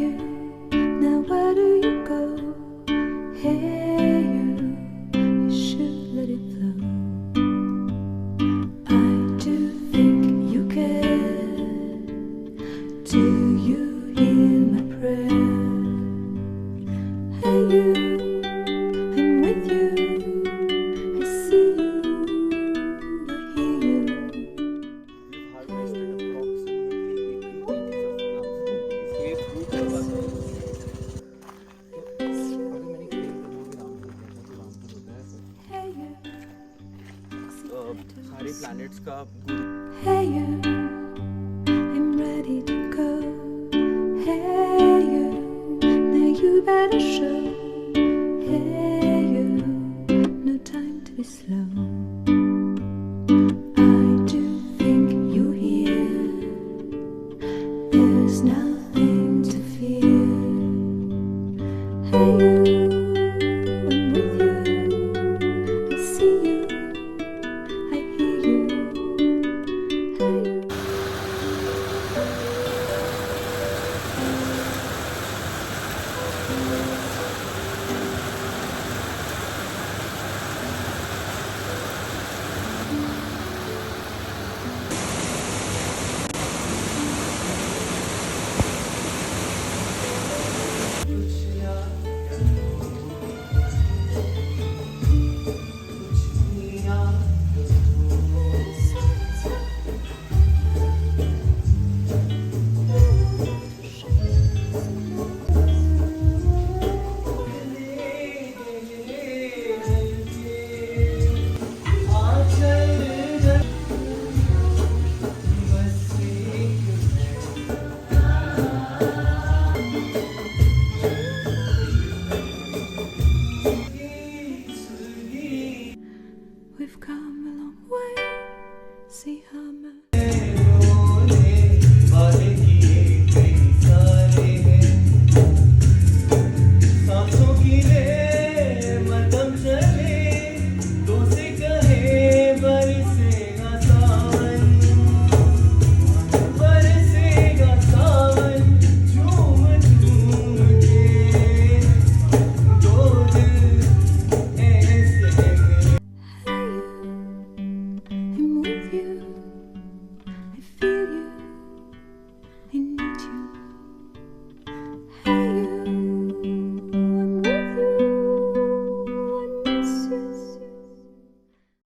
you, now where do you go? Hey you should let it flow. I do think you care. Do you hear my prayer? Hey you, I'm with you. I see you, I hear you. We've harvested approximately 80 kgs of plums from these. सारे planets का गुरु. Hey you, I'm ready to go. Hey you, now you better show. Hey you, no time to be slow.